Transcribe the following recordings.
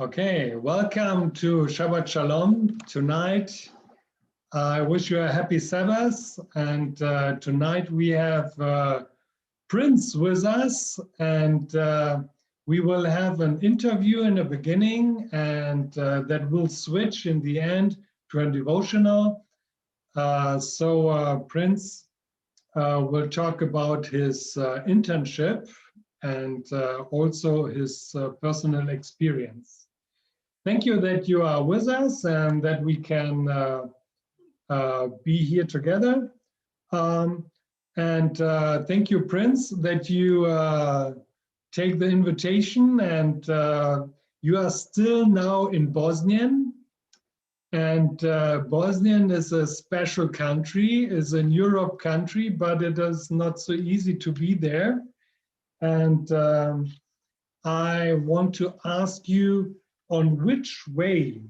Okay, welcome to Shabbat Shalom. Tonight, I wish you a happy Sabbath. And tonight we have Prince with us, and we will have an interview in the beginning, and that will switch in the end to a devotional. Prince will talk about his internship and also his personal experience. Thank you that you are with us and that we can be here together. Thank you, Prince, that you take the invitation, and you are still now in Bosnian. And Bosnian is a special country, is a Europe country, but it is not so easy to be there. And I want to ask you on which way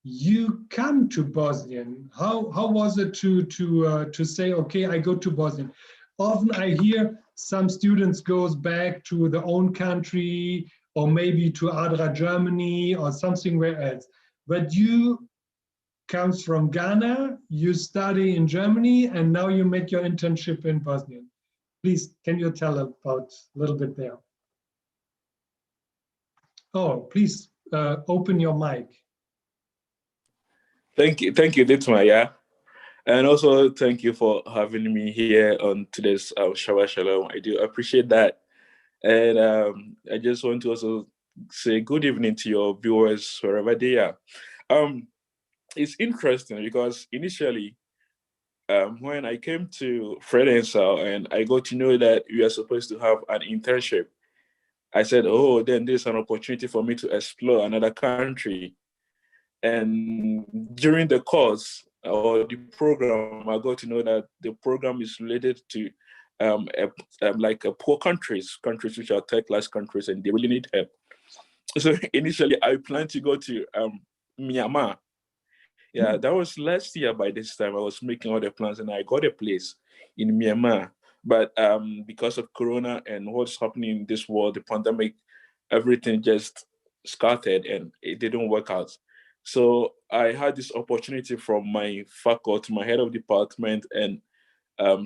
you come to Bosnian. How was it to say, okay, I go to Bosnian? Often I hear some students goes back to their own country or maybe to Adra, Germany or something else. But you comes from Ghana, you study in Germany, and now you make your internship in Bosnian. Please, can you tell about a little bit there? Oh, please open your mic. Thank you, Ditma, yeah. And also thank you for having me here on today's Shabbat Shalom. I do appreciate that. And I just want to also say good evening to your viewers wherever they are. It's interesting because initially, when I came to Friedensau and I got to know that we are supposed to have an internship, I said, oh, then there's an opportunity for me to explore another country. And during the course or the program, I got to know that the program is related to poor countries which are third-class countries, and they really need help. So initially, I planned to go to Myanmar. Yeah, that was last year. By this time, I was making all the plans, and I got a place in Myanmar. But because of Corona and what's happening in this world, the pandemic, everything just scattered and it didn't work out. So I had this opportunity from my faculty, my head of department, and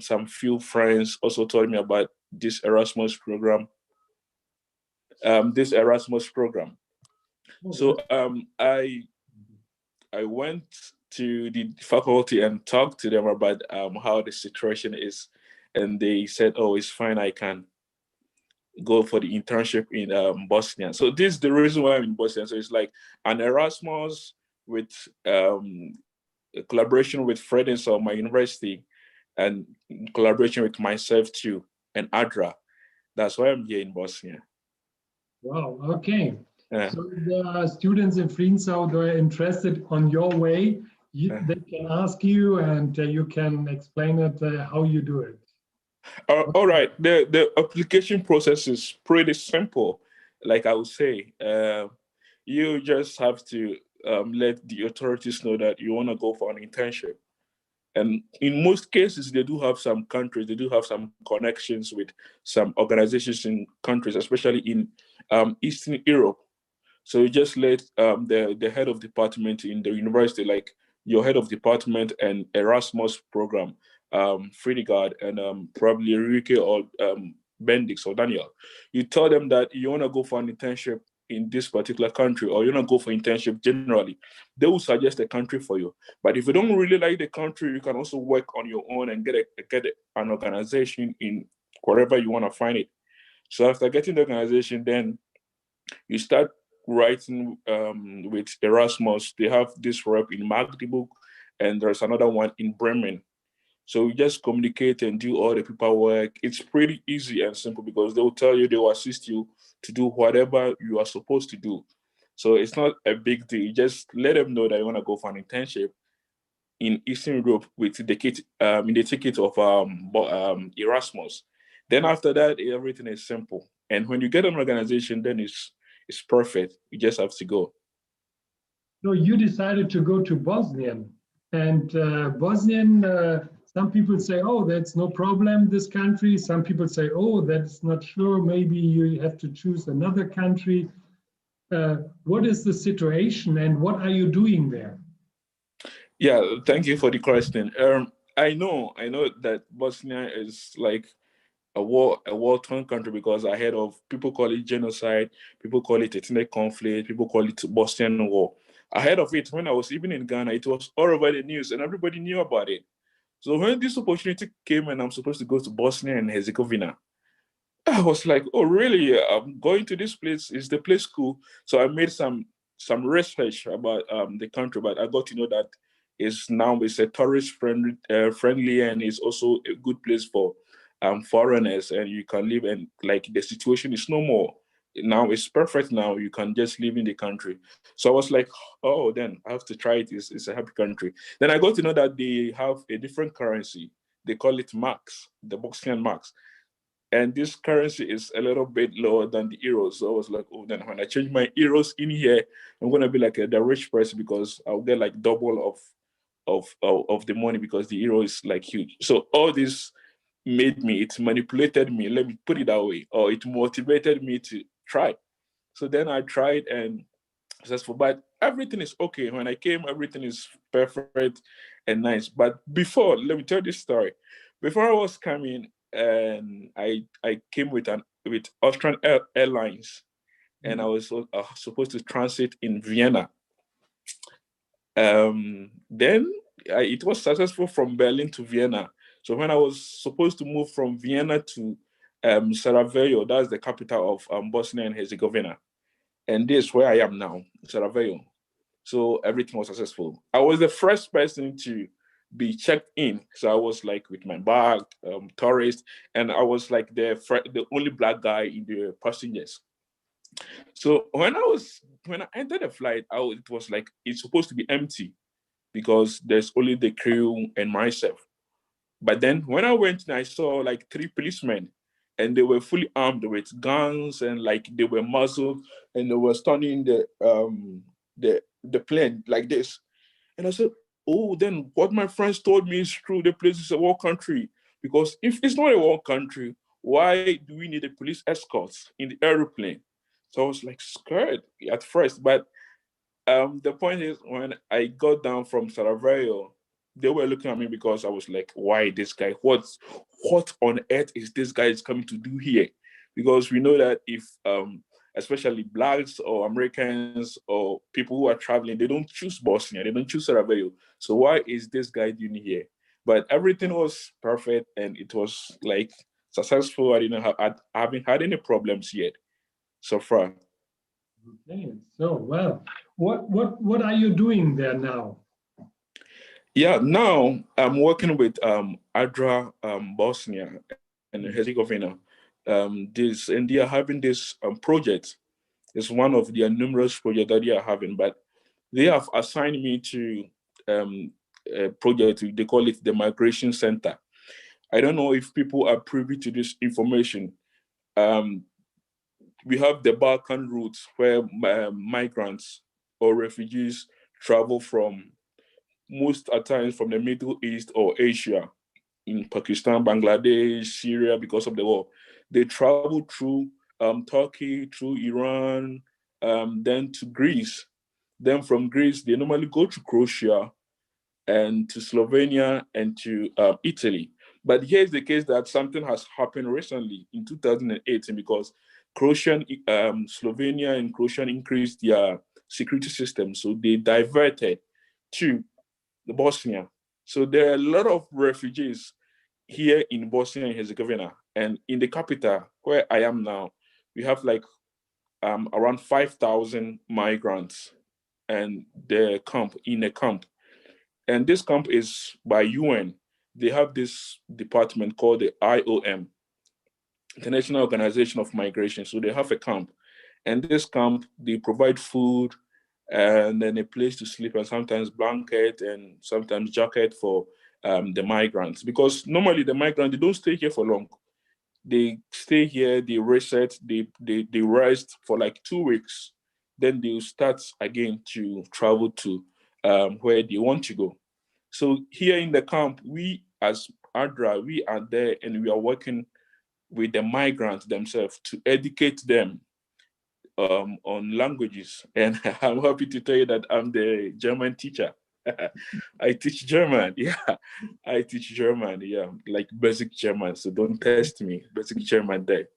some few friends also told me about this Erasmus program. So I went to the faculty and talked to them about how the situation is. And they said, oh, it's fine, I can go for the internship in Bosnia. So this is the reason why I'm in Bosnia. So it's like an Erasmus with a collaboration with Friedensau, my university, and collaboration with myself too, and ADRA. That's why I'm here in Bosnia. Wow, okay. Yeah. So the students in Friedensau, they're interested on your way. They can ask you and you can explain it, how you do it. All right. The application process is pretty simple. Like I would say, you just have to let the authorities know that you want to go for an internship. And in most cases, they do have some countries, they do have some connections with some organizations in countries, especially in Eastern Europe. So you just let the head of department in the university, like your head of department and Erasmus program, Friedegard and probably Enrique or Bendix or Daniel, you tell them that you want to go for an internship in this particular country, or you want to go for internship generally. They will suggest a country for you. But if you don't really like the country, you can also work on your own and get an organization in wherever you want to find it. So after getting the organization, then you start writing with Erasmus. They have this rep in Magdeburg, and there's another one in Bremen. So you just communicate and do all the paperwork. It's pretty easy and simple because they will tell you, they will assist you to do whatever you are supposed to do. So it's not a big deal. You just let them know that you want to go for an internship in Eastern Europe with the ticket of Erasmus. Then after that, everything is simple. And when you get an organization, then it's perfect. You just have to go. So you decided to go to Bosnian, and Bosnian. Some people say, oh, that's no problem, this country. Some people say, oh, that's not sure. Maybe you have to choose another country. what is the situation and what are you doing there? Yeah, thank you for the question. I know that Bosnia is like a war-torn country because ahead of people call it genocide, people call it ethnic conflict, people call it Bosnian War. Ahead of it, when I was even in Ghana, it was all over the news and everybody knew about it. So when this opportunity came and I'm supposed to go to Bosnia and Herzegovina, I was like, oh really? I'm going to this place. Is the place cool? So I made some research about the country, but I got to know that it's a tourist friendly and it's also a good place for foreigners, and you can live, and like the situation is no more. Now it's perfect. Now you can just live in the country. So I was like, oh, then I have to try it. It's a happy country. Then I got to know that they have a different currency. They call it marks, the Bosnian marks. And this currency is a little bit lower than the euros. So I was like, oh, then when I change my euros in here, I'm gonna be like the rich person because I'll get like double of the money because the euro is like huge. So all this it manipulated me, let me put it that way, or it motivated me to try. So then I tried and successful, but everything is okay. When I came, everything is perfect and nice. But before, let me tell this story. Before I was coming, and I came with Austrian Airlines, and I was supposed to transit in Vienna. Then it was successful from Berlin to Vienna. So when I was supposed to move from Vienna to Sarajevo, that's the capital of Bosnia and Herzegovina, and this is where I am now, Sarajevo. So everything was successful. I was the first person to be checked in. So I was like with my bag, tourist, and I was like the only black guy in the passengers. So when I entered the flight, it was like it's supposed to be empty because there's only the crew and myself. But then when I went and I saw like three policemen, and they were fully armed with guns, and like they were muzzled, and they were stunning the plane like this. And I said, oh, then what my friends told me is true. The place is a war country. Because if it's not a war country, why do we need a police escort in the airplane? So I was like scared at first. But the point is, when I got down from Sarajevo, they were looking at me because I was like, why this guy? What on earth is this guy is coming to do here? Because we know that if especially blacks or Americans or people who are traveling, they don't choose Bosnia, they don't choose Sarajevo. So why is this guy doing here? But everything was perfect and it was like successful. I haven't had any problems yet so far. Okay, so well, what are you doing there now? Yeah, now I'm working with ADRA Bosnia and Herzegovina. They are having this project. It's one of their numerous projects that they are having, but they have assigned me to a project. They call it the Migration Center. I don't know if people are privy to this information. Um, we have the Balkan routes where migrants or refugees travel from, most at times from the Middle East or Asia, in Pakistan, Bangladesh, Syria, because of the war. They travel through Turkey, through Iran, then to Greece. Then from Greece, they normally go to Croatia and to Slovenia and to Italy. But here's the case that something has happened recently in 2018 because Slovenia and Croatia increased their security system. So they diverted to the Bosnia. So there are a lot of refugees here in Bosnia and Herzegovina. And in the capital, where I am now, we have like around 5,000 migrants and in a camp. And this camp is by UN. They have this department called the IOM, International Organization of Migration. So they have a camp. And this camp, they provide food and then a place to sleep and sometimes blanket and sometimes jacket for the migrants. Because normally the migrants, they don't stay here for long. They stay here, they reset, they rest for like 2 weeks. Then they'll start again to travel to where they want to go. So here in the camp, we as ADRA, we are there and we are working with the migrants themselves to educate them on languages, and I'm happy to tell you that I'm the German teacher. I teach German. Yeah, I teach German. Yeah, like basic German. So don't test me. Basic German there.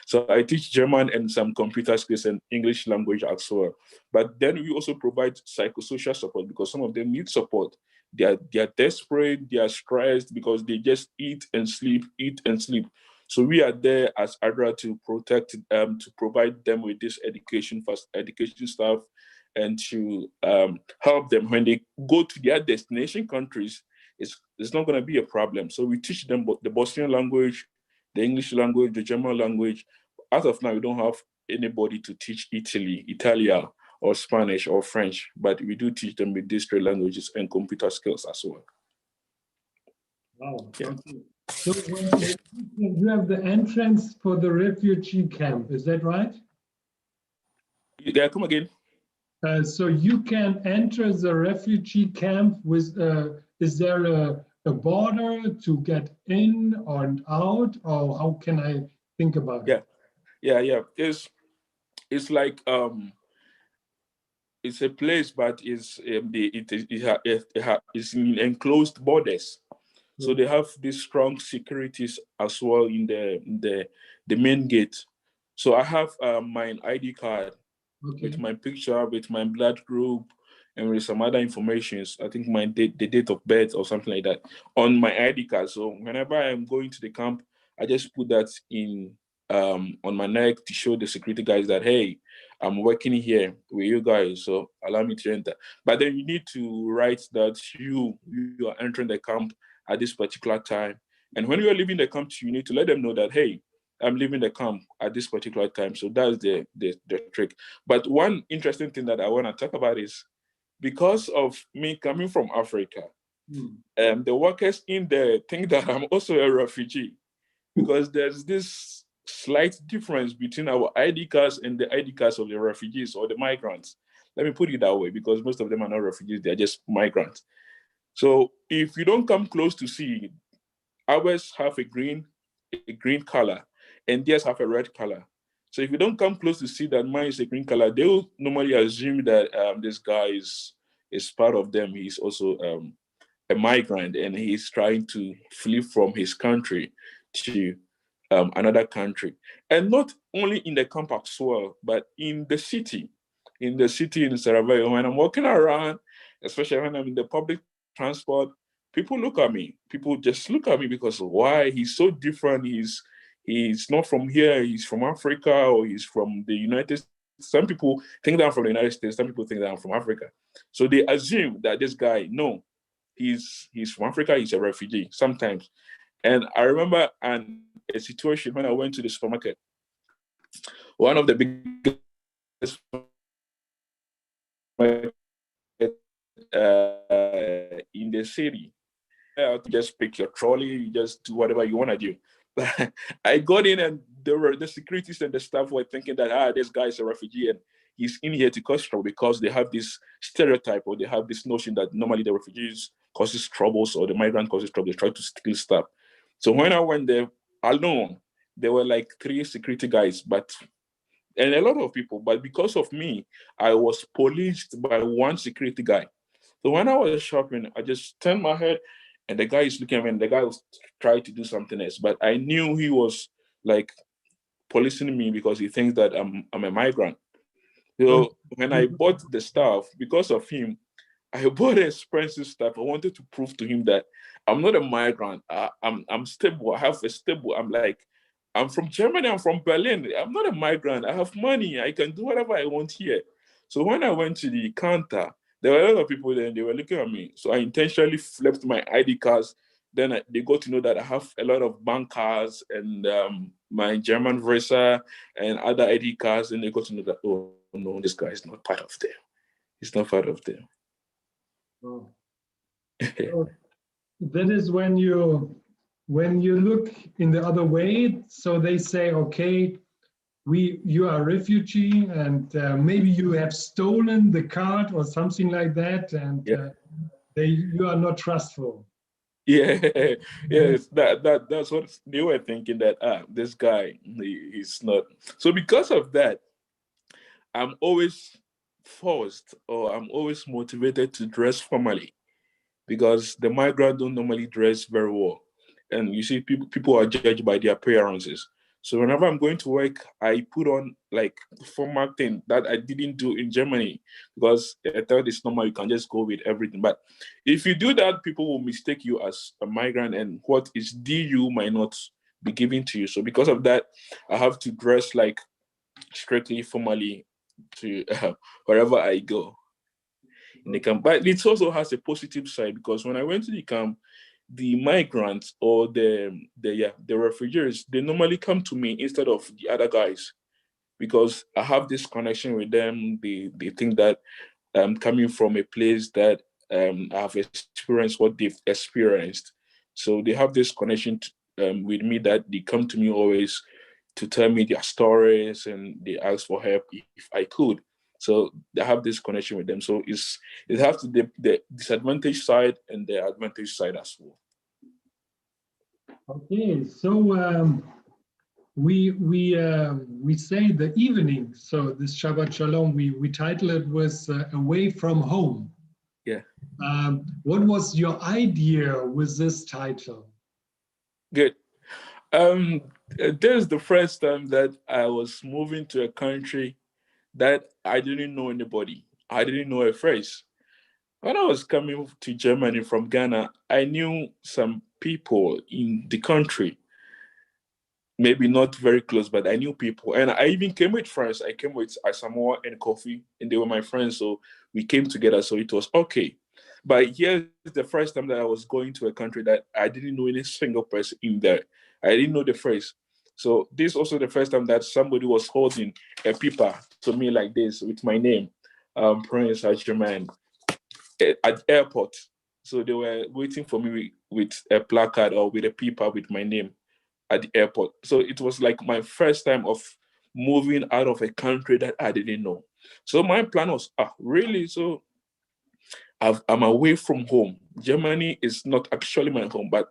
So I teach German and some computer skills and English language as well. But then we also provide psychosocial support because some of them need support. They are desperate, they are stressed because they just eat and sleep, eat and sleep. So we are there as ADRA to protect to provide them with this education stuff, and to help them when they go to their destination countries. It's not going to be a problem. So we teach them the Bosnian language, the English language, the German language. As of now, we don't have anybody to teach Italian, or Spanish or French, but we do teach them with these three languages and computer skills as well. Wow. Yeah. So when you have the entrance for the refugee camp, is that right? Yeah, come again. So you can enter the refugee camp with, is there a border to get in or out, or how can I think about it? Yeah. It's like it's a place, but it's it's in enclosed borders. So they have these strong securities as well in the main gate. So I have my ID card with my picture, with my blood group, and with some other informations. I think the date of birth or something like that on my ID card. So whenever I'm going to the camp, I just put that in on my neck to show the security guys that, hey, I'm working here with you guys, so allow me to enter. But then you need to write that you are entering the camp at this particular time. And when you are leaving the camp, you need to let them know that, hey, I'm leaving the camp at this particular time. So that's the trick. But one interesting thing that I want to talk about is, because of me coming from Africa, the workers in there think that I'm also a refugee, because there's this slight difference between our ID cards and the ID cards of the refugees or the migrants. Let me put it that way, because most of them are not refugees, they're just migrants. So if you don't come close to see, ours have a green color and theirs have a red color. So if you don't come close to see that mine is a green color, they will normally assume that this guy is part of them. He's also a migrant and he's trying to flee from his country to another country. And not only in the camp as well, but in the city in Sarajevo. When I'm walking around, especially when I'm in the public transport, people look at me. People just look at me because why? He's so different. He's not from here. He's from Africa, or he's from the United States. Some people think that I'm from the United States. Some people think that I'm from Africa. So they assume that this guy, no, he's from Africa. He's a refugee sometimes. And I remember a situation when I went to the supermarket. One of the biggest in the city. You just pick your trolley, you just do whatever you want to do. I got in and the securities and the staff were thinking that, this guy is a refugee and he's in here to cause trouble, because they have this stereotype, or they have this notion that normally the refugees causes troubles or the migrant causes trouble. They try to steal stuff. So when I went there alone, there were like 3 security guys, and a lot of people, but because of me, I was policed by 1 security guy. So when I was shopping, I just turned my head and the guy is looking at me and the guy was trying to do something else. But I knew he was like policing me because he thinks that I'm a migrant. So when I bought the stuff, because of him, I bought expensive stuff. I wanted to prove to him that I'm not a migrant. I'm stable. I have a stable. I'm from Germany. I'm from Berlin. I'm not a migrant. I have money. I can do whatever I want here. So when I went to the counter, there were a lot of people there and they were looking at me. So I intentionally flipped my ID cards. Then they got to know that I have a lot of bank cards and my German visa and other ID cards. And they got to know that, oh, no, this guy is not part of them. He's not part of them. Oh. So that is when you look in the other way. So they say, okay, you are a refugee, and maybe you have stolen the card or something like that, and you are not trustful. Yeah, yes, that's what they were thinking, that this guy, he's not. So because of that, I'm always forced or I'm always motivated to dress formally because the migrants don't normally dress very well. And you see, people are judged by their appearances. So whenever I'm going to work, I put on like formal thing that I didn't do in Germany because I thought it's normal. You can just go with everything. But if you do that, people will mistake you as a migrant, and what is DU might not be given to you. So because of that, I have to dress like strictly formally to wherever I go in the camp. But it also has a positive side because when I went to the camp, the migrants or the refugees, they normally come to me instead of the other guys because I have this connection with them. They think that I'm coming from a place that I've experienced what they've experienced. So they have this connection with me that they come to me always to tell me their stories and they ask for help if I could. So I have this connection with them. So it has the disadvantage side and the advantage side as well. Okay, so we say the evening. So this Shabbat Shalom, we title it was Away from Home. Yeah. What was your idea with this title? Good. This is the first time that I was moving to a country that I didn't know anybody. I didn't know a phrase. When I was coming to Germany from Ghana, I knew some people in the country. Maybe not very close, but I knew people. And I even came with friends. I came with Asamoah and Kofi, and they were my friends. So we came together. So it was okay. But here's the first time that I was going to a country that I didn't know any single person in there. I didn't know the phrase. So this is also the first time that somebody was holding a paper to me like this with my name, Prince Germain, at the airport. So they were waiting for me with a placard or with a paper with my name at the airport. So it was like my first time of moving out of a country that I didn't know. So my plan was, really? So I'm away from home. Germany is not actually my home, but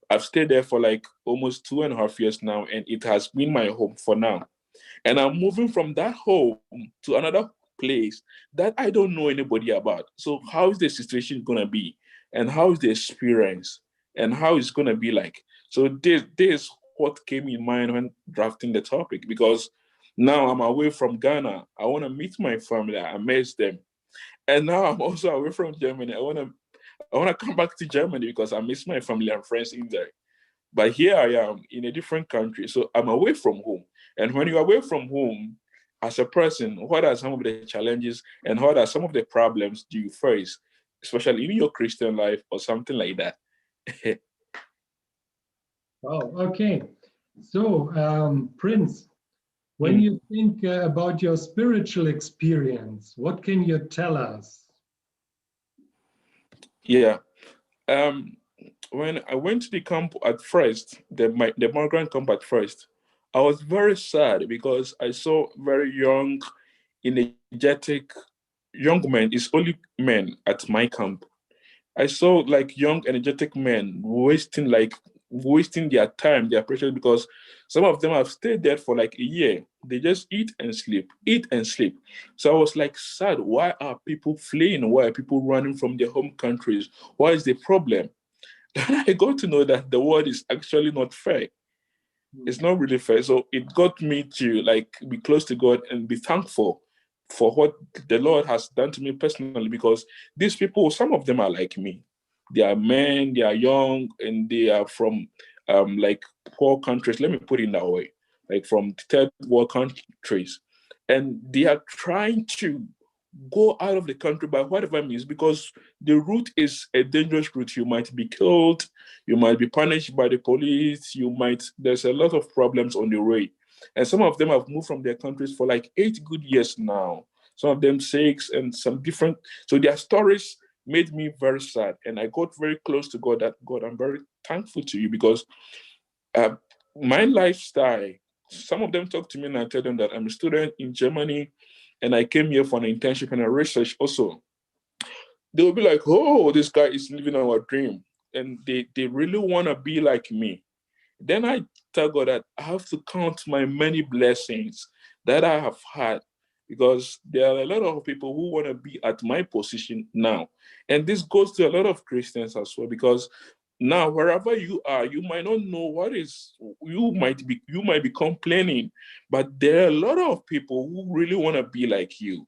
I've stayed there for like almost 2.5 years now, and it has been my home for now. And I'm moving from that home to another place that I don't know anybody about. So how is the situation gonna be? And how is the experience? And how it's gonna be like? So this what came in mind when drafting the topic because now I'm away from Ghana. I want to meet my family. I miss them. And now I'm also away from Germany. I wanna come back to Germany because I miss my family and friends in there. But here I am in a different country. So I'm away from home. And when you're away from home, as a person, what are some of the challenges and what are some of the problems do you face, especially in your Christian life or something like that? Oh, okay. So, Prince, when you think about your spiritual experience, what can you tell us? Yeah. When I went to the camp at first, the migrant camp at first, I was very sad because I saw very young, energetic young men. It's only men at my camp. I saw like young, energetic men wasting their time, their precious, because some of them have stayed there for like a year. They just eat and sleep, eat and sleep. So I was like sad. Why are people fleeing? Why are people running from their home countries? What is the problem? Then I got to know that the world is actually not fair. It's not really fair. So it got me to like be close to God and be thankful for what the Lord has done to me personally, because these people, some of them are like me. They are men, they are young, and they are from like poor countries. Let me put it that way, like from third world countries. And they are trying to go out of the country by whatever means, because the route is a dangerous route. You might be killed, you might be punished by the police, there's a lot of problems on the way. And some of them have moved from their countries for like 8 good years now, some of them 6, and some different. So their stories made me very sad. And I got very close to God, that God, I'm very thankful to you because uh, my lifestyle, some of them talk to me and I tell them that I'm a student in Germany and I came here for an internship and a research also. They will be like, oh, this guy is living our dream. And they really want to be like me. Then I tell God that I have to count my many blessings that I have had, because there are a lot of people who want to be at my position now. And this goes to a lot of Christians as well, because now wherever you are, you might not know what is, you might be complaining, but there are a lot of people who really want to be like you.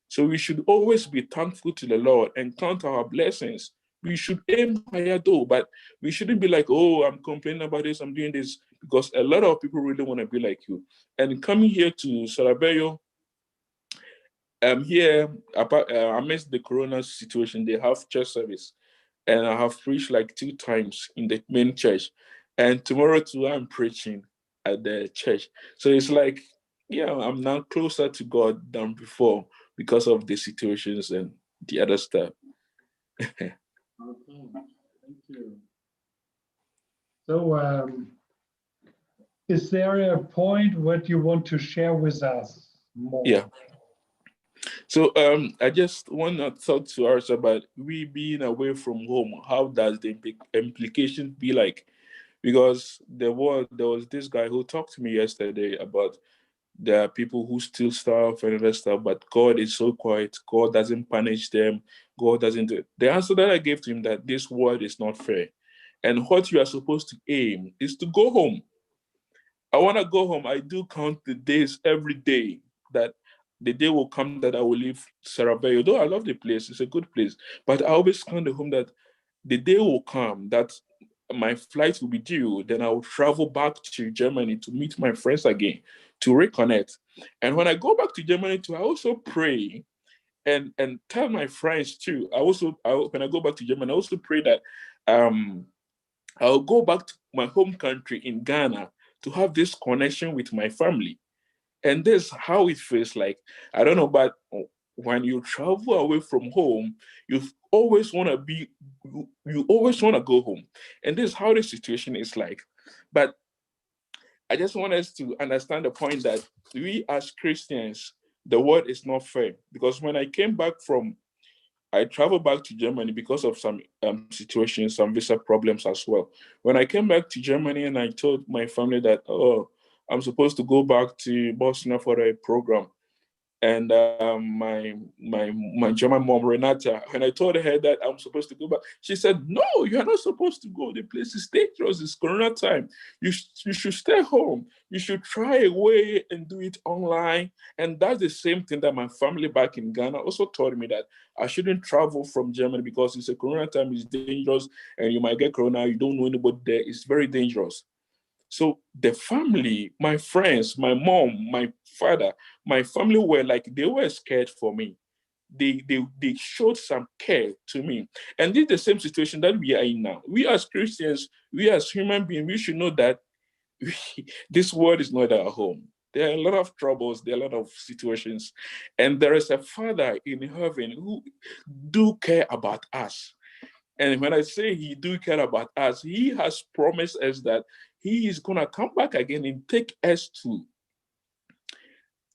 So we should always be thankful to the Lord and count our blessings. We should aim higher though, but we shouldn't be like, oh, I'm complaining about this, I'm doing this, because a lot of people really want to be like you. And coming here to Sarajevo, here, amidst the corona situation, they have church service. And I have preached like 2 times in the main church. And tomorrow too, I'm preaching at the church. So it's like, yeah, I'm now closer to God than before because of the situations and the other stuff. Okay, thank you. So, is there a point what you want to share with us more? Yeah. So I just want to talk to us about we being away from home. How does the implication be like? Because there was this guy who talked to me yesterday about there are people who steal stuff and other stuff, but God is so quiet. God doesn't punish them. God doesn't do it. The answer that I gave to him that this world is not fair. And what you are supposed to aim is to go home. I want to go home. I do count the days every day that the day will come that I will leave Sarajevo. Though I love the place, it's a good place. But I always count the home that the day will come that my flight will be due. Then I will travel back to Germany to meet my friends again, to reconnect. And when I go back to Germany too, I also pray and tell my friends too. When I go back to Germany, I also pray that I'll go back to my home country in Ghana to have this connection with my family. And this is how it feels like. I don't know, but when you travel away from home, you always want to you always want to go home. And this is how the situation is like. But I just want us to understand the point that we as Christians, the world is not fair. Because when I traveled back to Germany because of some situations, some visa problems as well. When I came back to Germany and I told my family that, oh, I'm supposed to go back to Bosnia for a program. And my German mom, Renata, when I told her that I'm supposed to go back, she said, no, you are not supposed to go. The place is dangerous. It's Corona time. You should stay home. You should try a way and do it online. And that's the same thing that my family back in Ghana also told me, that I shouldn't travel from Germany because it's a Corona time. It's dangerous and you might get Corona. You don't know anybody there. It's very dangerous. So the family, my friends, my mom, my father, my family were like, they were scared for me. They showed some care to me. And this is the same situation that we are in now. We as Christians, we as human beings, we should know that this world is not our home. There are a lot of troubles, there are a lot of situations. And there is a Father in heaven who do care about us. And when I say he do care about us, he has promised us that he is going to come back again and take us to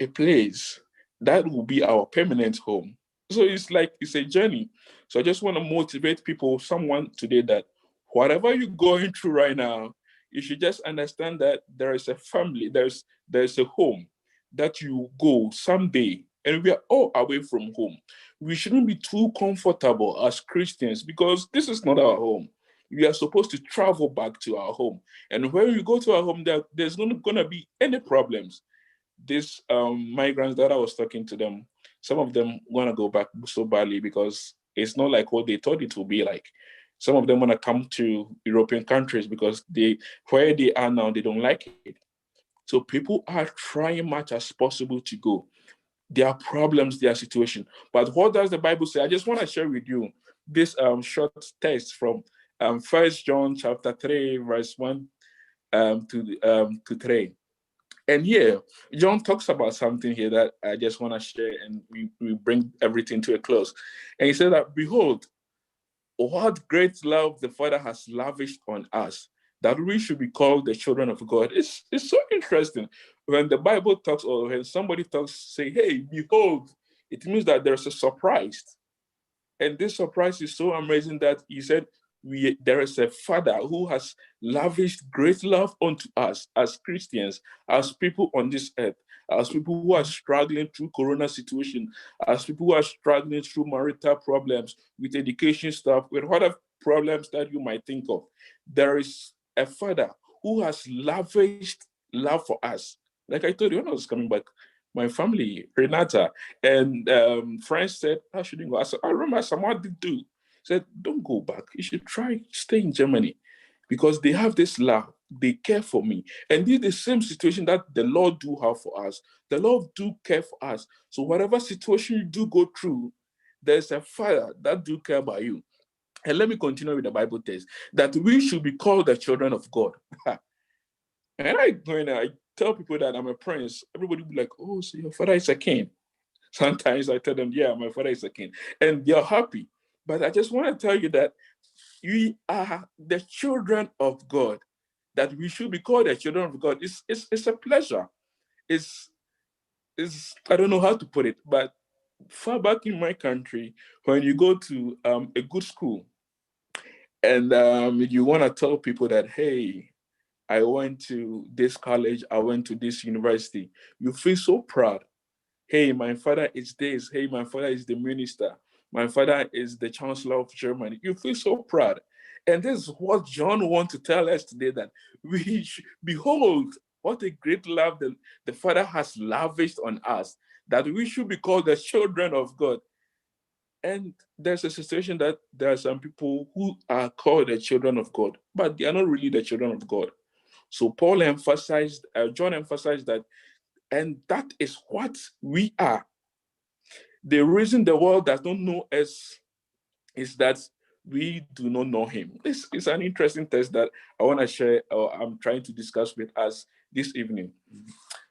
a place that will be our permanent home. So it's like, it's a journey. So I just want to motivate someone today, that whatever you're going through right now, you should just understand that there is a family, there's a home that you go someday, and we are all away from home. We shouldn't be too comfortable as Christians, because this is not our home. We are supposed to travel back to our home. And when we go to our home, there's not going to be any problems. These migrants that I was talking to them, some of them want to go back so badly because it's not like what they thought it would be like. Some of them want to come to European countries because where they are now, they don't like it. So people are trying much as possible to go. There are problems, their situation. But what does the Bible say? I just want to share with you this short text from 1 John chapter 3, verse 1 to 3. And here, John talks about something here that I just want to share, and we bring everything to a close. And he said that, behold, what great love the Father has lavished on us, that we should be called the children of God. It's so interesting. When the Bible talks, or when somebody talks, say, hey, behold, it means that there's a surprise. And this surprise is so amazing that he said, there is a Father who has lavished great love unto us as Christians, as people on this earth, as people who are struggling through corona situation, as people who are struggling through marital problems, with education stuff, with other problems that you might think of. There is a Father who has lavished love for us. Like I told you when I was coming back, my family, Renata, and friends said, I shouldn't go. I remember someone did do. Said, don't go back. You should try stay in Germany because they have this love. They care for me. And this is the same situation that the Lord do have for us. The Lord do care for us. So whatever situation you do go through, there's a Father that do care about you. And let me continue with the Bible text that we should be called the children of God. And I tell people that I'm a prince, everybody will be like, oh, so your father is a king. Sometimes I tell them, yeah, my father is a king. And they're happy. But I just want to tell you that we are the children of God, that we should be called the children of God. It's a pleasure. It's I don't know how to put it, but far back in my country, when you go to a good school and you want to tell people that, hey, I went to this college, I went to this university, you feel so proud. Hey, my father is this. Hey, my father is the minister. My father is the chancellor of Germany. You feel so proud. And this is what John wants to tell us today, that we should behold what a great love the Father has lavished on us, that we should be called the children of God. And there's a situation that there are some people who are called the children of God, but they are not really the children of God. So John emphasized that, and that is what we are. The reason the world does not know us is that we do not know him. This is an interesting text that I want to share, or I'm trying to discuss with us this evening.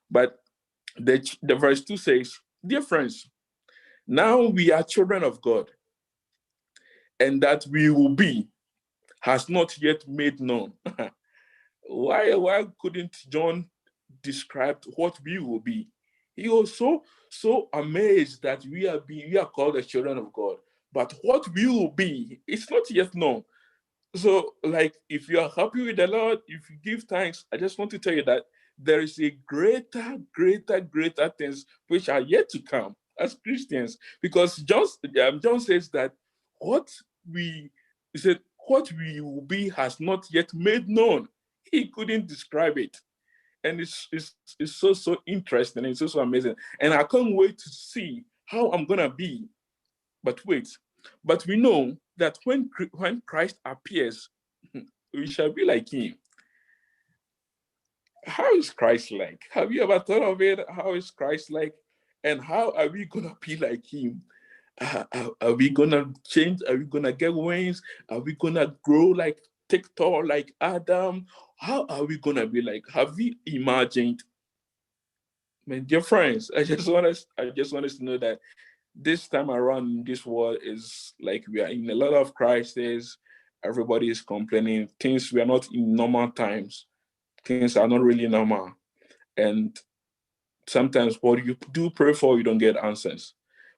But the verse 2 says, dear friends, now we are children of God, and that we will be has not yet made known. Why couldn't John describe what we will be? He was so amazed that we are called the children of God. But what we will be, it's not yet known. So, like, if you are happy with the Lord, if you give thanks, I just want to tell you that there is a greater things which are yet to come as Christians. Because John says that what we he said what we will be has not yet made known. He couldn't describe it. And it's so interesting. It's so amazing. And I can't wait to see how I'm gonna be. But wait, but we know that when Christ appears, we shall be like him. How is Christ like? Have you ever thought of it? How is Christ like? And how are we gonna be like him? Are we gonna change? Are we gonna get wings? Are we gonna grow like tall like Adam? How are we gonna be like? Have we imagined? My dear friends, I just want us to know that this time around, this world is like we are in a lot of crises. Everybody is complaining. Things we are not in normal times. Things are not really normal, and sometimes what you do pray for, you don't get answers.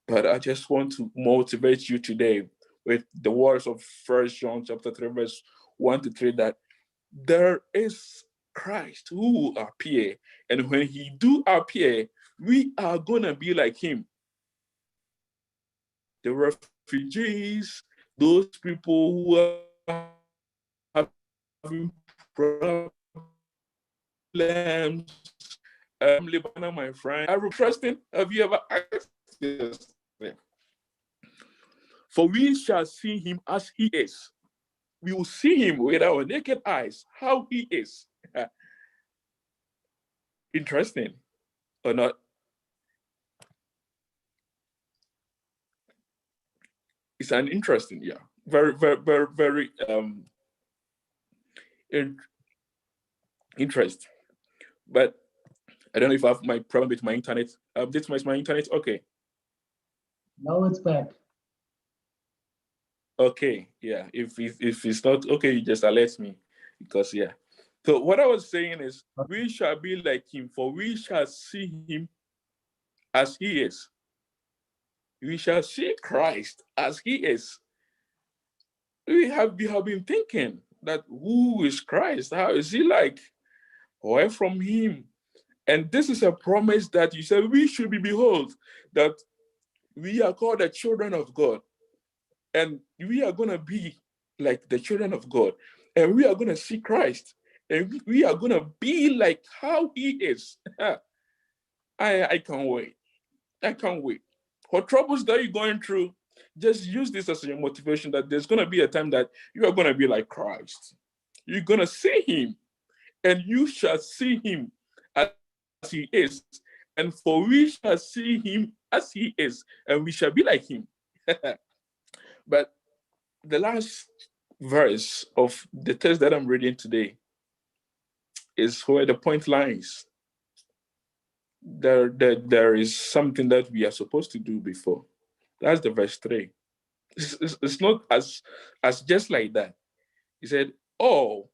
But I just want to motivate you today with the words of First John chapter 3, verse 1-3, that there is Christ who will appear. And when he do appear, we are going to be like him. The refugees, those people who are having problems, Lebanon, my friend, are trusting. Have you ever asked this? For we shall see him as he is. We will see him with our naked eyes, how he is. Interesting or not? It's an interesting, yeah. Very interest. But I don't know if I have my problem with my internet. This is my internet. Okay. Now it's back. Okay, yeah. If it's not okay, you just alert me, because yeah. So what I was saying is, we shall be like him, for we shall see him as he is. We shall see Christ as he is. We have been thinking that who is Christ? How is he like? Away from him. And this is a promise that you said we should be, behold, that we are called the children of God. And we are going to be like the children of God. And we are going to see Christ. And we are going to be like how he is. I can't wait. I can't wait. For troubles that you're going through, just use this as your motivation that there's going to be a time that you are going to be like Christ. You're going to see him, and you shall see him as he is. And for we shall see him as he is, and we shall be like him. But the last verse of the text that I'm reading today is where the point lies. There is something that we are supposed to do before. That's the verse 3. It's not as just like that. He said, all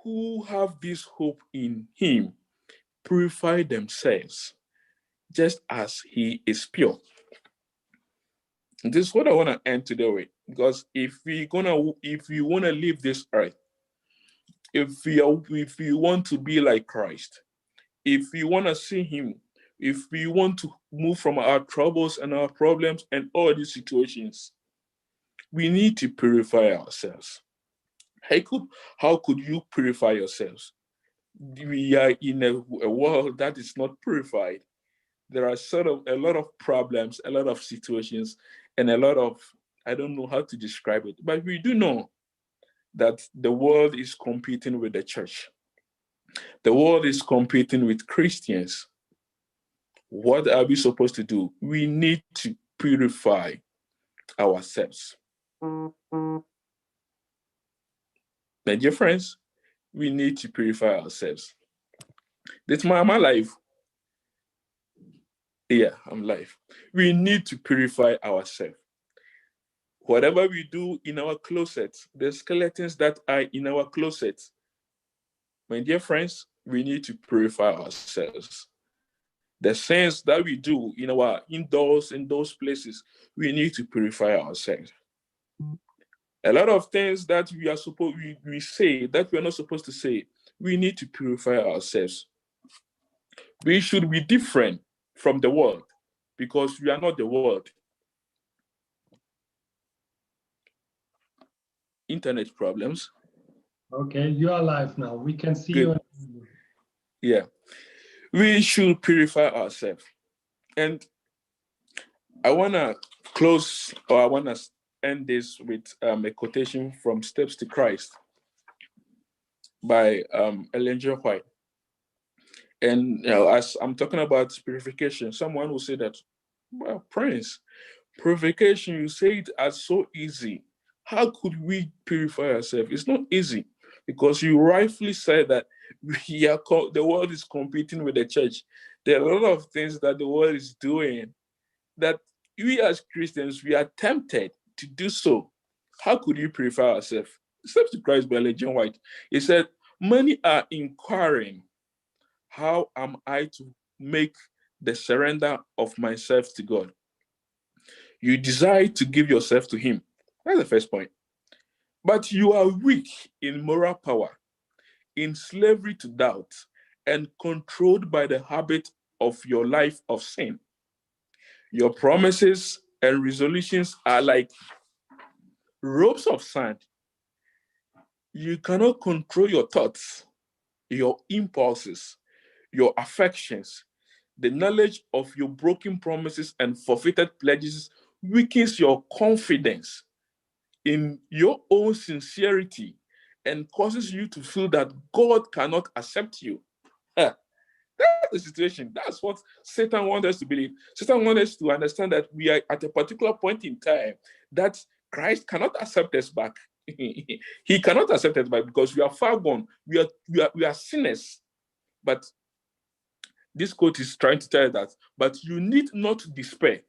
who have this hope in him purify themselves just as he is pure. And this is what I want to end today with, because if we want to leave this earth, if we want to be like Christ, if we want to see him, if we want to move from our troubles and our problems and all these situations, we need to purify ourselves. How could you purify yourselves? We are in a world that is not purified. There are sort of a lot of problems, a lot of situations, and a lot of, I don't know how to describe it, but we do know that the world is competing with the church. The world is competing with Christians. What are we supposed to do? We need to purify ourselves. My dear friends, we need to purify ourselves. This my life. Yeah, I'm live. We need to purify ourselves. Whatever we do in our closet, the skeletons that are in our closet, my dear friends, we need to purify ourselves. The sins that we do in our indoors, in those places, we need to purify ourselves. A lot of things that we say that we are not supposed to say, we need to purify ourselves. We should be different from the world because we are not the world. Internet problems. Okay, you are live now. We can see Good. you. Yeah. We should purify ourselves. And I want to close, or I want to end this with a quotation from Steps to Christ by Ellen G. White. And as I'm talking about purification, someone will say that, well, Prince, purification, you say it as so easy. How could we purify ourselves? It's not easy, because you rightfully said that the world is competing with the church. There are a lot of things that the world is doing that we as Christians, we are tempted to do so. How could you purify ourselves? Steps to Christ by Ellen G. White. He said, many are inquiring, how am I to make the surrender of myself to God? You desire to give yourself to him. That's the first point. But you are weak in moral power, in slavery to doubt, and controlled by the habit of your life of sin. Your promises and resolutions are like ropes of sand. You cannot control your thoughts, your impulses, your affections. The knowledge of your broken promises and forfeited pledges weakens your confidence in your own sincerity and causes you to feel that God cannot accept you. That's the situation. That's what Satan wants us to believe. Satan wants us to understand that we are at a particular point in time that Christ cannot accept us back. He cannot accept us back because we are far gone. We are sinners. But this quote is trying to tell you that, but you need not despair.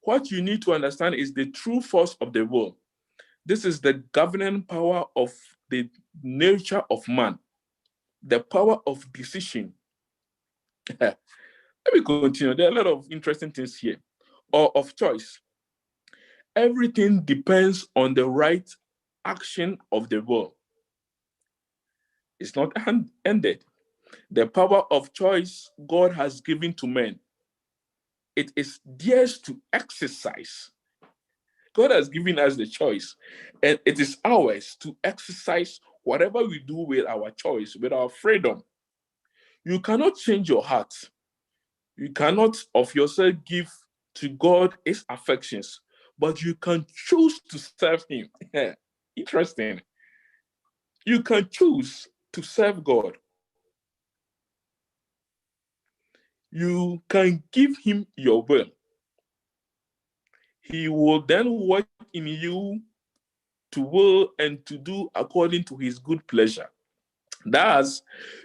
What you need to understand is the true force of the world. This is the governing power of the nature of man, the power of decision. Let me continue. There are a lot of interesting things here, or of choice. Everything depends on the right action of the will. It's not ended. The power of choice God has given to men, it is theirs to exercise. God has given us the choice, and it is ours to exercise whatever we do with our choice, with our freedom. You cannot change your heart. You cannot of yourself give to God his affections, but you can choose to serve him. Interesting. You can choose to serve God. You can give him your will. He will then work in you to will and to do according to his good pleasure. Thus,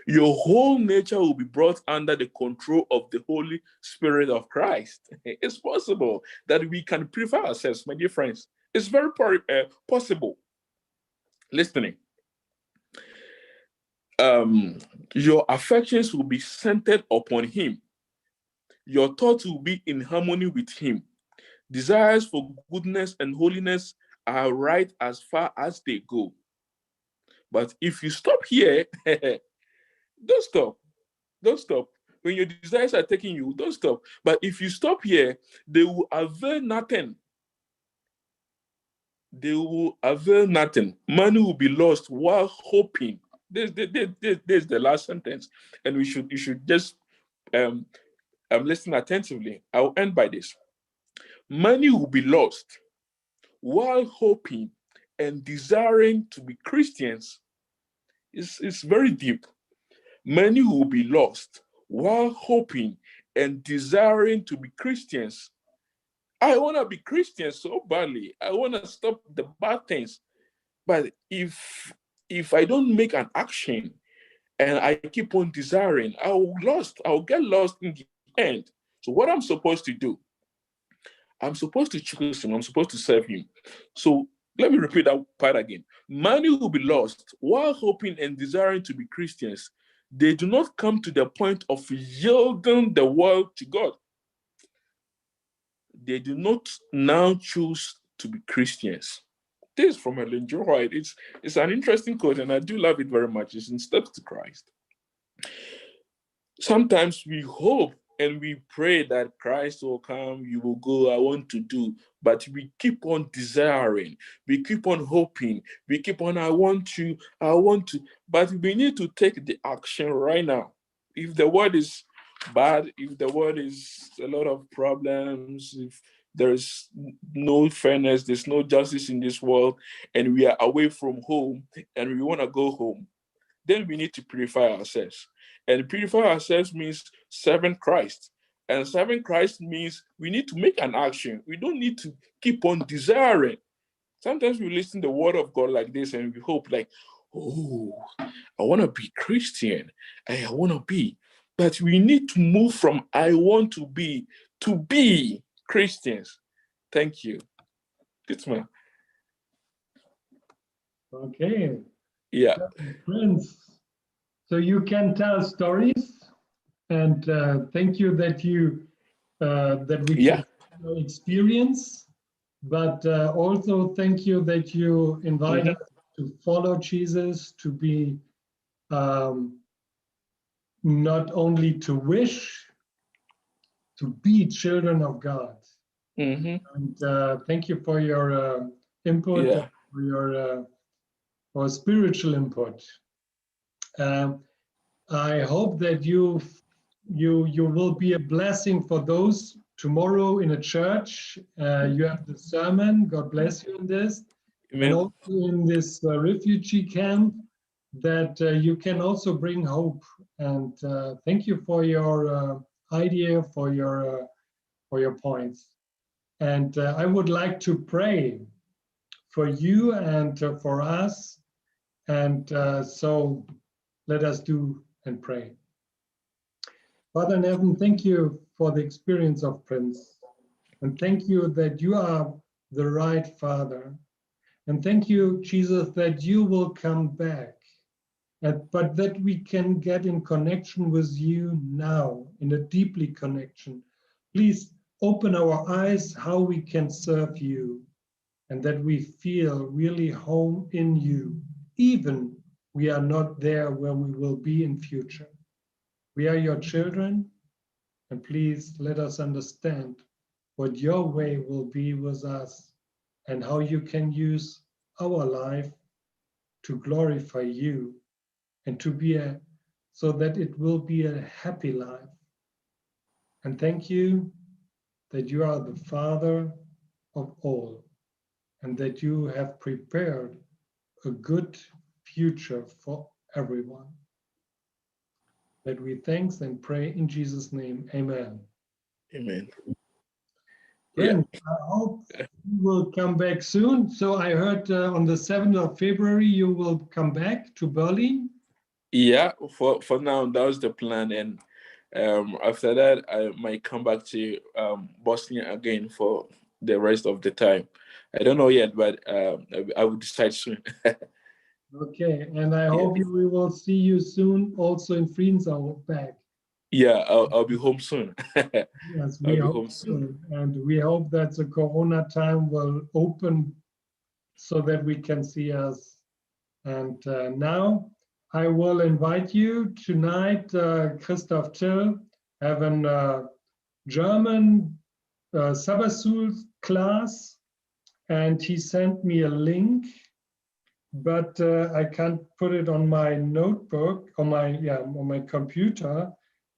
your whole nature will be brought under the control of the Holy Spirit of Christ. It's possible that we can purify ourselves, my dear friends. It's very possible. Listening. Your affections will be centered upon him. Your thoughts will be in harmony with him. Desires for goodness and holiness are right as far as they go. But if you stop here, don't stop. Don't stop. When your desires are taking you, don't stop. But if you stop here, they will avail nothing. They will avail nothing. Money will be lost while hoping. This is the last sentence, and you should just listen attentively. I'll end by this. Money will be lost while hoping and desiring to be Christians. It's very deep. Many will be lost while hoping and desiring to be Christians. I want to be Christian so badly. I want to stop the bad things. But if I don't make an action and I keep on desiring, I'll get lost in the end. So what I'm supposed to do, I'm supposed to choose him. I'm supposed to serve him. So let me repeat that part again. Many will be lost while hoping and desiring to be Christians. They do not come to the point of yielding the world to God. They do not now choose to be Christians. This is from Ellen G. White. It's an interesting quote, and I do love it very much. It's in Steps to Christ. Sometimes we hope and we pray that Christ will come, you will go, I want to do. But we keep on desiring, we keep on hoping, we keep on, I want to. But we need to take the action right now. If the word is bad, if the word is a lot of problems, if there's no fairness, there's no justice in this world, and we are away from home and we want to go home, then we need to purify ourselves. And purify ourselves means serving Christ. And serving Christ means we need to make an action. We don't need to keep on desiring. Sometimes we listen to the word of God like this and we hope like, oh, I want to be Christian. I want to be. But we need to move from I want to be Christians. Thank you. Good man. Okay. Yeah. Friends, so you can tell stories, and thank you that we can experience, but also thank you that you invite us to follow Jesus, to be not only to wish, to be children of God. And thank you for your input, for your for spiritual input. I hope that you will be a blessing for those tomorrow in a church. You have the sermon. God bless you in this. Amen. And also in this refugee camp, that you can also bring hope. And thank you for your idea, for your points. And I would like to pray for you and for us. And so let us do and pray. Father in heaven, thank you for the experience of Prince. And thank you that you are the right Father. And thank you, Jesus, that you will come back. But that we can get in connection with you now, in a deeply connection. Please open our eyes how we can serve you, and that we feel really home in you, even we are not there where we will be in future. We are your children, and please let us understand what your way will be with us and how you can use our life to glorify you and to be so that it will be a happy life. And thank you that you are the Father of all and that you have prepared a good future for everyone. That we thanks and pray in Jesus' name. Amen. Amen. Friends, I hope you will come back soon. So I heard on the 7th of February you will come back to Berlin. Yeah, for now, that was the plan. And after that, I might come back to Bosnia again for the rest of the time. I don't know yet, but I will decide soon. Okay, and I Yeah. hope we will see you soon also in Friedensau back. Yeah, I'll be home soon. Yes, I'll we be hope home so. soon. And we hope that the Corona time will open so that we can see us. And now I will invite you tonight, Christoph Till, have a German Sabbath school class, and he sent me a link, but I can't put it on my notebook, on my computer,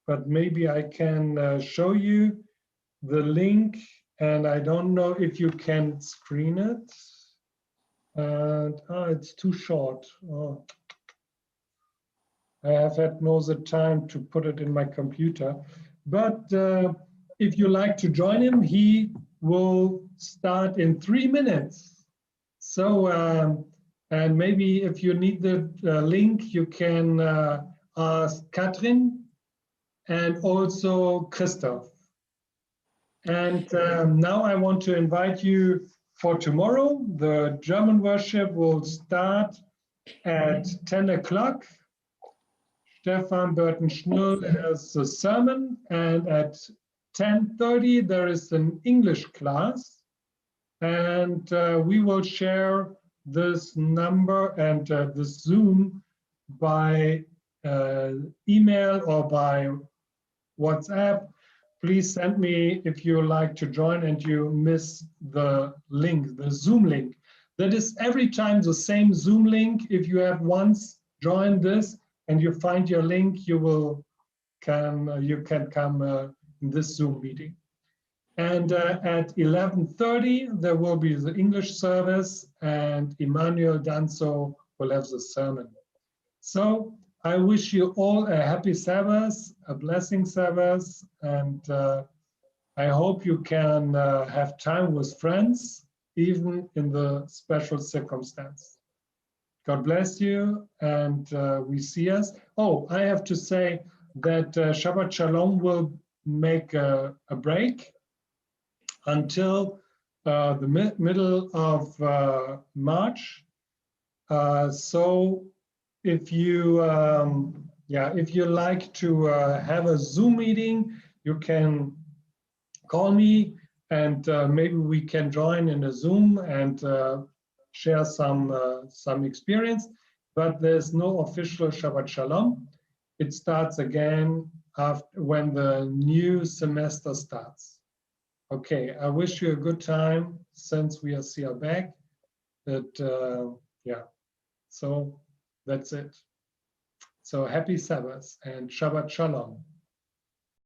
but maybe I can show you the link, and I don't know if you can screen it. And it's too short. Oh. I have had no the time to put it in my computer. But if you like to join him, he will start in 3 minutes. So, and maybe if you need the link, you can ask Katrin and also Christoph. And now I want to invite you for tomorrow. The German worship will start at 10 o'clock. Stefan Burton-Schnell has a sermon, and at 10:30 there is an English class, and we will share this number and this Zoom by email or by WhatsApp. Please send me if you like to join and you miss the link, the Zoom link. That is every time the same Zoom link. If you have once joined this and you find your link, you can come in this Zoom meeting. And at 11:30 there will be the English service, and Emmanuel Danzo will have the sermon. So I wish you all a happy Sabbath, a blessing Sabbath, and I hope you can have time with friends, even in the special circumstance. God bless you, and we see us. Oh, I have to say that Shabbat Shalom will make a break until the middle of March. So if you like to have a Zoom meeting, you can call me, and maybe we can join in a Zoom and share some experience. But there's no official Shabbat Shalom. It starts again after when the new semester starts. Okay, I wish you a good time since we are still back. So that's it. So happy Sabbath and Shabbat Shalom.